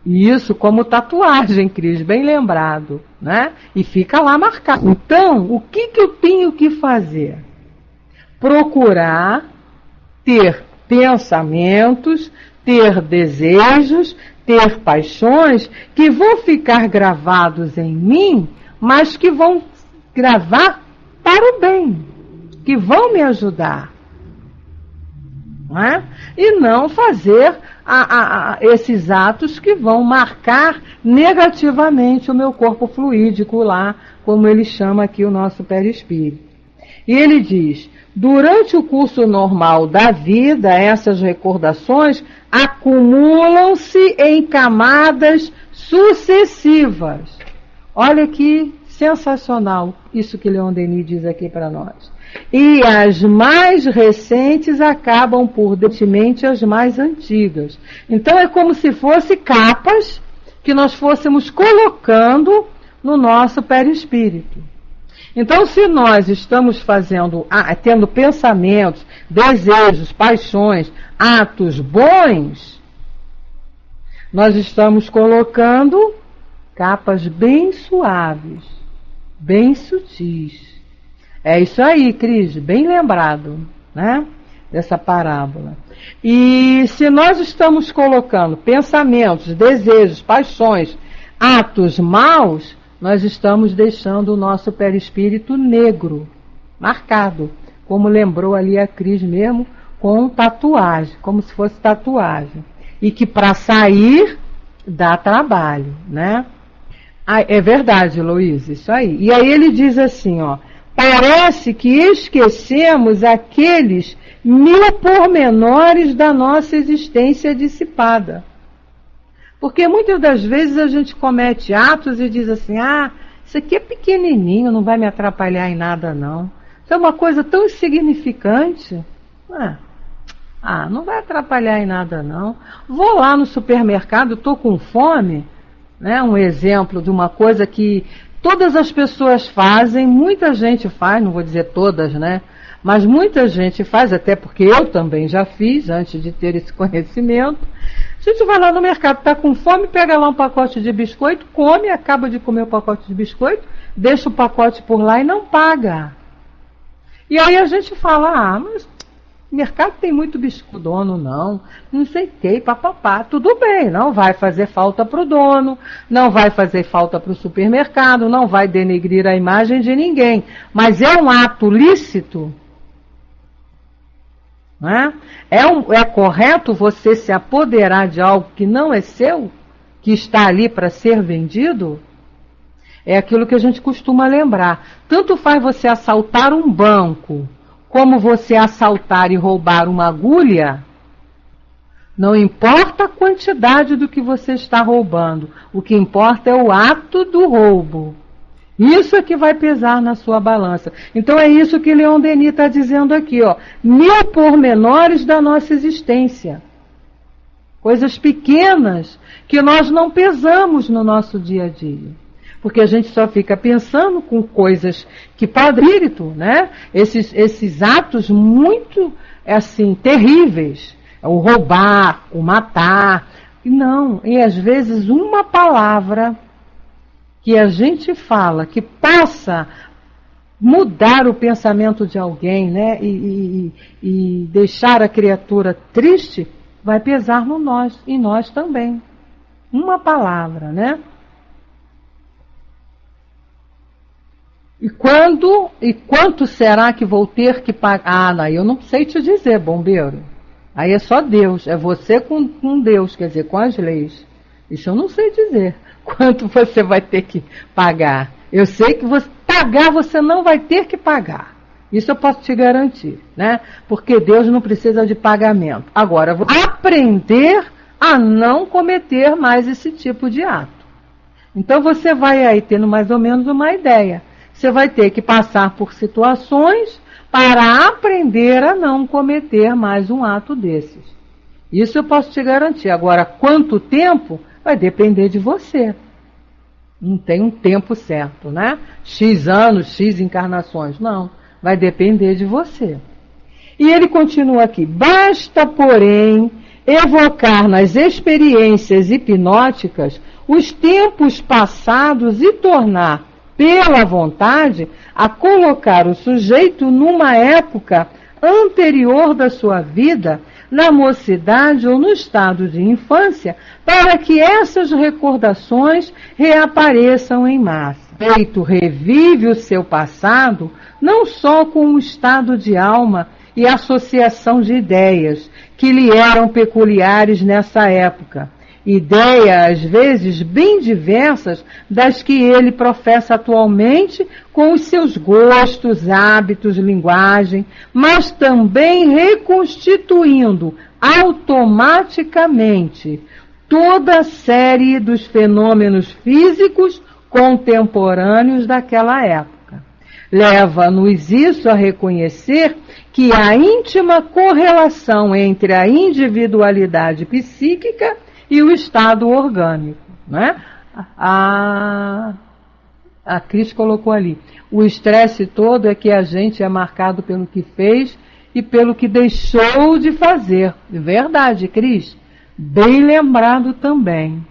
isso como tatuagem, Cris, bem lembrado, né? E fica lá marcado. Então, o que eu tenho que fazer? Procurar ter pensamentos, ter desejos, ter paixões que vão ficar gravados em mim, mas que vão gravar para o bem, que vão me ajudar. Não é? E não fazer esses atos que vão marcar negativamente o meu corpo fluídico lá, como ele chama aqui o nosso perispírito. E ele diz, durante o curso normal da vida, essas recordações acumulam-se em camadas sucessivas. Olha que sensacional isso que Leon Denis diz aqui para nós. E as mais recentes acabam por detimento as mais antigas. Então é como se fossem capas que nós fôssemos colocando no nosso perispírito. Então, se nós estamos tendo pensamentos, desejos, paixões, atos bons, nós estamos colocando capas bem suaves, bem sutis. É isso aí, Cris, bem lembrado, né? Dessa parábola. E se nós estamos colocando pensamentos, desejos, paixões, atos maus, nós estamos deixando o nosso perispírito negro, marcado, como lembrou ali a Cris mesmo, com tatuagem, como se fosse tatuagem. E que para sair dá trabalho, né? É verdade, Luiz, isso aí. E aí ele diz assim, ó, parece que esquecemos aqueles 1000 pormenores da nossa existência dissipada. Porque muitas das vezes a gente comete atos e diz assim, isso aqui é pequenininho, não vai me atrapalhar em nada não. Isso é uma coisa tão insignificante. Não vai atrapalhar em nada não. Vou lá no supermercado, estou com fome, né? Um exemplo de uma coisa que todas as pessoas fazem, muita gente faz, não vou dizer todas, né? Mas muita gente faz, até porque eu também já fiz, antes de ter esse conhecimento. A gente vai lá no mercado, está com fome, pega lá um pacote de biscoito, come, acaba de comer o pacote de biscoito, deixa o pacote por lá e não paga. E aí a gente fala, mas o mercado tem muito biscoito, dono não sei o que, papapá. Tudo bem, não vai fazer falta para o dono, não vai fazer falta para o supermercado, não vai denegrir a imagem de ninguém. Mas é um ato lícito? Né? É correto você se apoderar de algo que não é seu, que está ali para ser vendido? É aquilo que a gente costuma lembrar. Tanto faz você assaltar um banco, como você assaltar e roubar uma agulha, não importa a quantidade do que você está roubando, o que importa é o ato do roubo. Isso é que vai pesar na sua balança. Então é isso que Leon Denis está dizendo aqui, ó. 1000 pormenores da nossa existência. Coisas pequenas que nós não pesamos no nosso dia a dia. Porque a gente só fica pensando com coisas que para o espírito, né? Esses atos muito, assim, terríveis. O roubar, o matar. Não, e às vezes uma palavra que a gente fala, que passa mudar o pensamento de alguém, né, e deixar a criatura triste, vai pesar no nós, em nós também. Uma palavra, né? E quanto será que vou ter que pagar? Ah, não, eu não sei te dizer, bombeiro. Aí é só Deus, é você com Deus, quer dizer, com as leis. Isso eu não sei dizer. Quanto você vai ter que pagar? Eu sei que pagar você não vai ter que pagar. Isso eu posso te garantir, né? Porque Deus não precisa de pagamento. Agora, vou aprender a não cometer mais esse tipo de ato. Então você vai aí tendo mais ou menos uma ideia. Você vai ter que passar por situações para aprender a não cometer mais um ato desses. Isso eu posso te garantir. Agora, quanto tempo vai depender de você. Não tem um tempo certo, né? X anos, X encarnações. Não, vai depender de você. E ele continua aqui. Basta, porém, evocar nas experiências hipnóticas os tempos passados e tornar, pela vontade, a colocar o sujeito numa época anterior da sua vida, na mocidade ou no estado de infância, para que essas recordações reapareçam em massa. O feito revive o seu passado, não só com o estado de alma e associação de ideias que lhe eram peculiares nessa época, ideia, às vezes, bem diversas das que ele professa atualmente com os seus gostos, hábitos, linguagem, mas também reconstituindo automaticamente toda a série dos fenômenos físicos contemporâneos daquela época. Leva-nos isso a reconhecer que há íntima correlação entre a individualidade psíquica e o estado orgânico, né? A Cris colocou ali. O estresse todo é que a gente é marcado pelo que fez e pelo que deixou de fazer. Verdade, Cris. Bem lembrado também,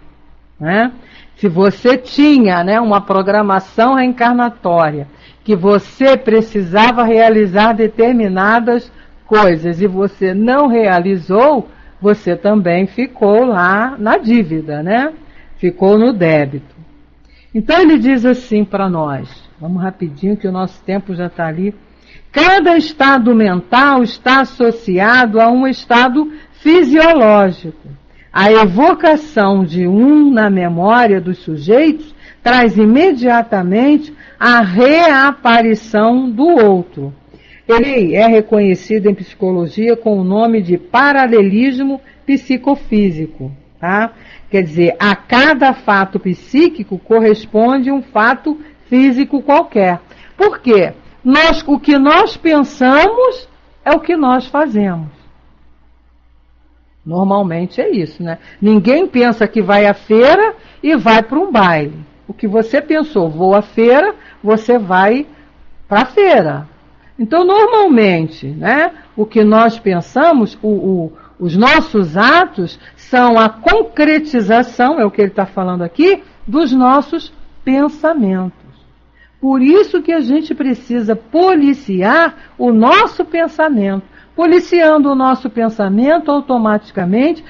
né? Se você tinha, né, uma programação reencarnatória, que você precisava realizar determinadas coisas e você não realizou, você também ficou lá na dívida, né? Ficou no débito. Então ele diz assim para nós, vamos rapidinho que o nosso tempo já está ali. Cada estado mental está associado a um estado fisiológico. A evocação de um na memória dos sujeitos traz imediatamente a reaparição do outro. Ele é reconhecido em psicologia com o nome de paralelismo psicofísico. Tá? Quer dizer, a cada fato psíquico corresponde um fato físico qualquer. Por quê? O que nós pensamos é o que nós fazemos. Normalmente é isso, né? Ninguém pensa que vai à feira e vai para um baile. O que você pensou, vou à feira, você vai para a feira. Então, normalmente, né, o que nós pensamos, os nossos atos são a concretização, é o que ele está falando aqui, dos nossos pensamentos. Por isso que a gente precisa policiar o nosso pensamento. Policiando o nosso pensamento, automaticamente,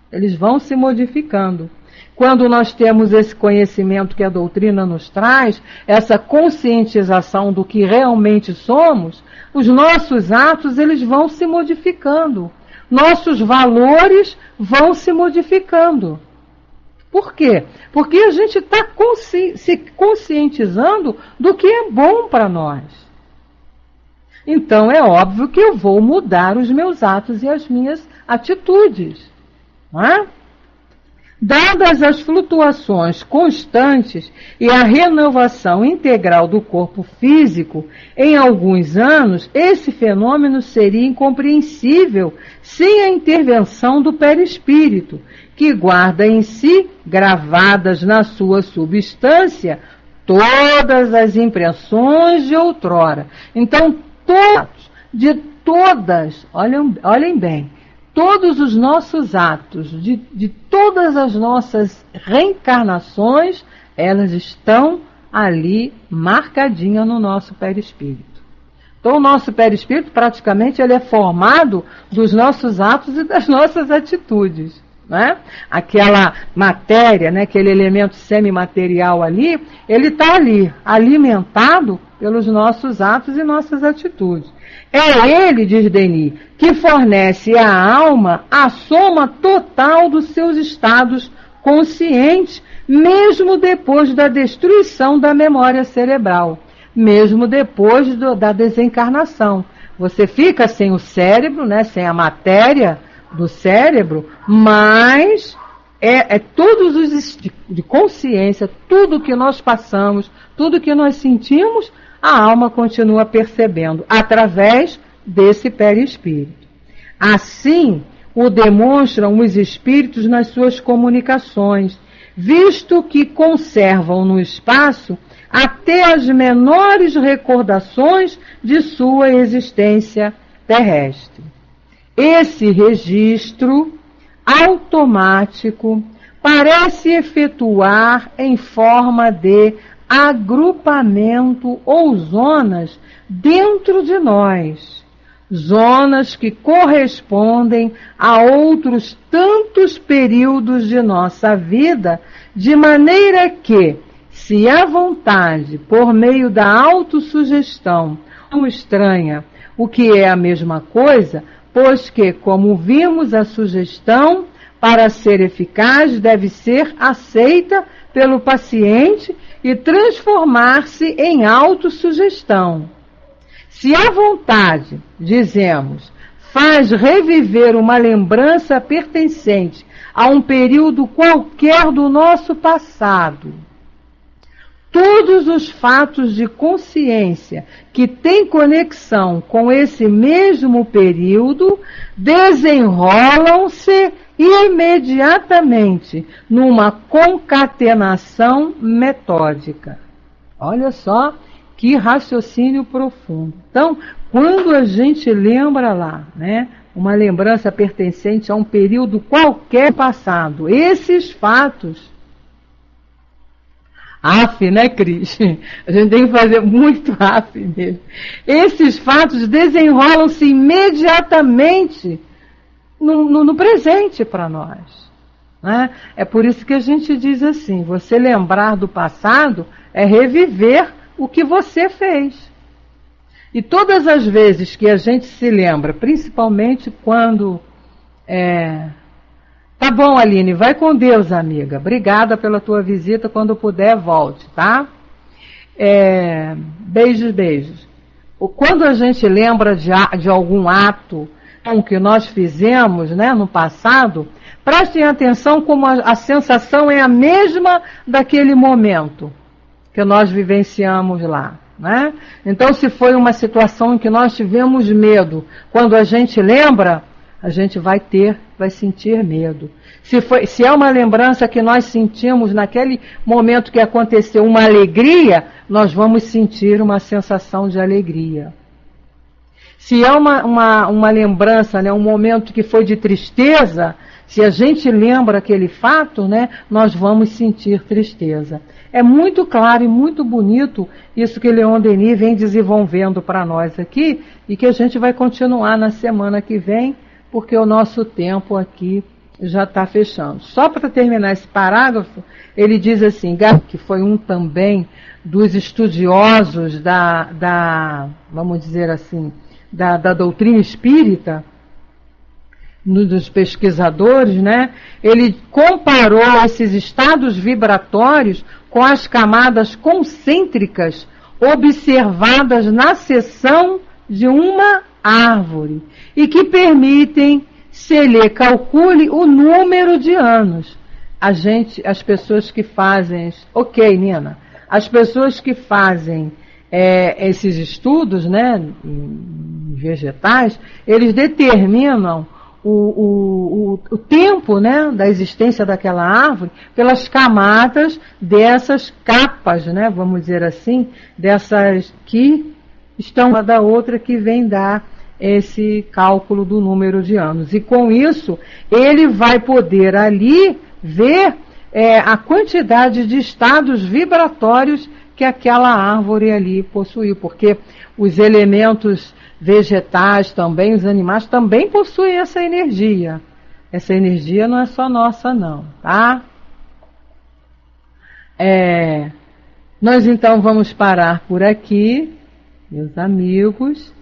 eles vão se modificando. Quando nós temos esse conhecimento que a doutrina nos traz, essa conscientização do que realmente somos, os nossos atos eles vão se modificando. Nossos valores vão se modificando. Por quê? Porque a gente está se conscientizando do que é bom para nós. Então é óbvio que eu vou mudar os meus atos e as minhas atitudes. Não é? Dadas as flutuações constantes e a renovação integral do corpo físico, em alguns anos, esse fenômeno seria incompreensível sem a intervenção do perispírito, que guarda em si, gravadas na sua substância, todas as impressões de outrora. Então, olhem bem, todos os nossos atos, de todas as nossas reencarnações, elas estão ali marcadinha no nosso perispírito. Então o nosso perispírito praticamente ele é formado dos nossos atos e das nossas atitudes, né? Aquela matéria, né, aquele elemento semimaterial ali, ele está ali, alimentado pelos nossos atos e nossas atitudes. É ele, diz Denis, que fornece à alma a soma total dos seus estados conscientes, mesmo depois da destruição da memória cerebral, mesmo depois da desencarnação. Você fica sem o cérebro, né, sem a matéria do cérebro, mas todos os de consciência, tudo que nós passamos, tudo que nós sentimos, a alma continua percebendo através desse perispírito. Assim, o demonstram os espíritos nas suas comunicações, visto que conservam no espaço até as menores recordações de sua existência terrestre. Esse registro automático parece efetuar em forma de agrupamento ou zonas dentro de nós, zonas que correspondem a outros tantos períodos de nossa vida, de maneira que, se a vontade, por meio da autossugestão, não estranha, o que é a mesma coisa, pois que, como vimos, a sugestão, para ser eficaz, deve ser aceita pelo paciente e transformar-se em autossugestão. Se a vontade, dizemos, faz reviver uma lembrança pertencente a um período qualquer do nosso passado, todos os fatos de consciência que têm conexão com esse mesmo período desenrolam-se imediatamente numa concatenação metódica. Olha só que raciocínio profundo. Então, quando a gente lembra lá, né, uma lembrança pertencente a um período qualquer passado, esses fatos... né, Cris? A gente tem que fazer muito mesmo. Esses fatos desenrolam-se imediatamente no presente para nós, né? É por isso que a gente diz assim, você lembrar do passado é reviver o que você fez. E todas as vezes que a gente se lembra, principalmente quando... Tá bom, Aline, vai com Deus, amiga. Obrigada pela tua visita, quando puder, volte, tá? Beijos, beijos. Quando a gente lembra de algum ato que nós fizemos, né, no passado, prestem atenção como a sensação é a mesma daquele momento que nós vivenciamos lá, né? Então, se foi uma situação em que nós tivemos medo, quando a gente lembra, a gente vai sentir medo. Se é uma lembrança que nós sentimos naquele momento que aconteceu uma alegria, nós vamos sentir uma sensação de alegria. Se é uma lembrança, né, um momento que foi de tristeza, se a gente lembra aquele fato, né, nós vamos sentir tristeza. É muito claro e muito bonito isso que Leon Denis vem desenvolvendo para nós aqui e que a gente vai continuar na semana que vem, porque o nosso tempo aqui já está fechando. Só para terminar esse parágrafo, ele diz assim, que foi um também dos estudiosos vamos dizer assim, da doutrina espírita, dos pesquisadores, né? Ele comparou esses estados vibratórios com as camadas concêntricas observadas na seção de uma árvore e que permitem, se lhe calcule o número de anos. As pessoas que fazem... Ok, Nina. As pessoas que fazem esses estudos, né, em vegetais, eles determinam o tempo, né, da existência daquela árvore pelas camadas dessas capas, né, vamos dizer assim, dessas que estão uma da outra, que vem dar esse cálculo do número de anos. E com isso, ele vai poder ali ver a quantidade de estados vibratórios que aquela árvore ali possuiu, porque os elementos vegetais também, os animais também possuem essa energia. Essa energia não é só nossa não, tá? Nós então vamos parar por aqui, meus amigos,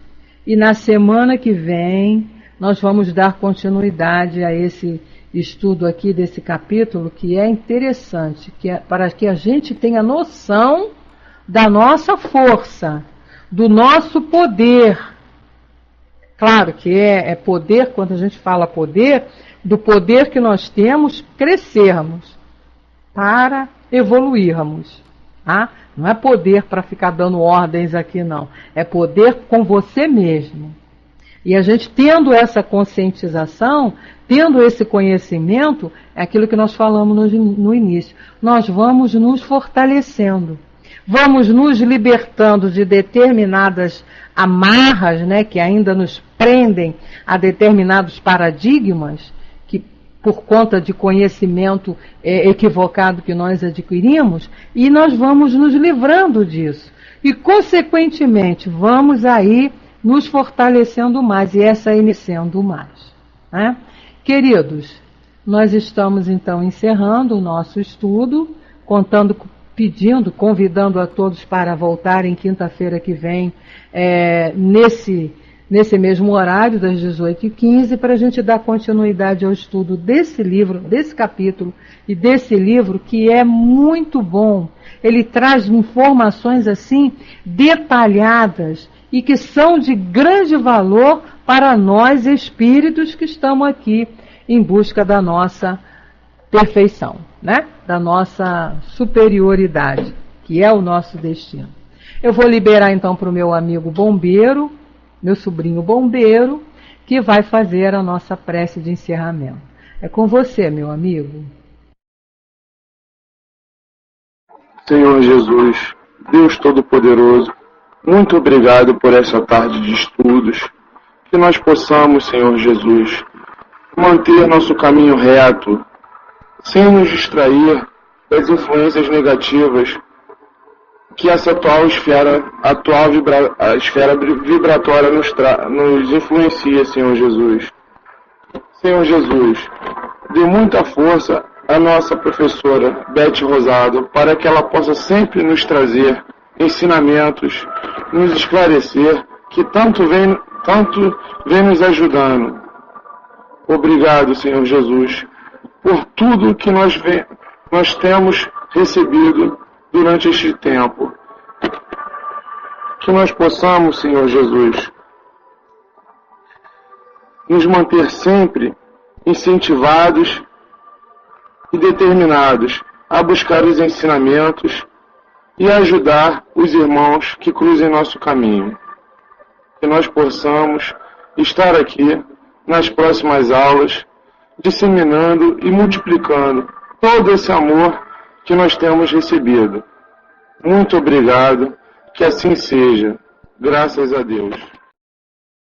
e na semana que vem nós vamos dar continuidade a esse estudo aqui desse capítulo, que é interessante, para que a gente tenha noção da nossa força, do nosso poder. Claro que é poder, quando a gente fala poder, do poder que nós temos crescermos, para evoluirmos. Tá? Não é poder para ficar dando ordens aqui, não. É poder com você mesmo. E a gente tendo essa conscientização, tendo esse conhecimento, é aquilo que nós falamos no início. Nós vamos nos fortalecendo. Vamos nos libertando de determinadas amarras, né, que ainda nos prendem a determinados paradigmas, que por conta de conhecimento equivocado que nós adquirimos, e nós vamos nos livrando disso. E, consequentemente, vamos aí nos fortalecendo mais, e essa iniciando mais. Né? Queridos, nós estamos então encerrando o nosso estudo, convidando a todos para voltarem quinta-feira que vem, nesse mesmo horário, das 18h15, para a gente dar continuidade ao estudo desse livro, desse capítulo e desse livro, que é muito bom. Ele traz informações assim detalhadas e que são de grande valor para nós espíritos que estamos aqui em busca da nossa perfeição, né? Da nossa superioridade, que é o nosso destino. Eu vou liberar então para o meu amigo bombeiro, meu sobrinho bombeiro, que vai fazer a nossa prece de encerramento. É com você, meu amigo. Senhor Jesus, Deus Todo-Poderoso, muito obrigado por essa tarde de estudos, que nós possamos, Senhor Jesus, manter nosso caminho reto, sem nos distrair das influências negativas que essa atual esfera vibratória nos influencia, Senhor Jesus. Senhor Jesus, dê muita força à nossa professora Beth Rosado, para que ela possa sempre nos trazer ensinamentos, nos esclarecer, que tanto vem nos ajudando. Obrigado, Senhor Jesus, por tudo que nós temos recebido durante este tempo. Que nós possamos, Senhor Jesus, nos manter sempre incentivados e determinados a buscar os ensinamentos e ajudar os irmãos que cruzem nosso caminho. Que nós possamos estar aqui nas próximas aulas, disseminando e multiplicando todo esse amor que nós temos recebido. Muito obrigado, que assim seja. Graças a Deus.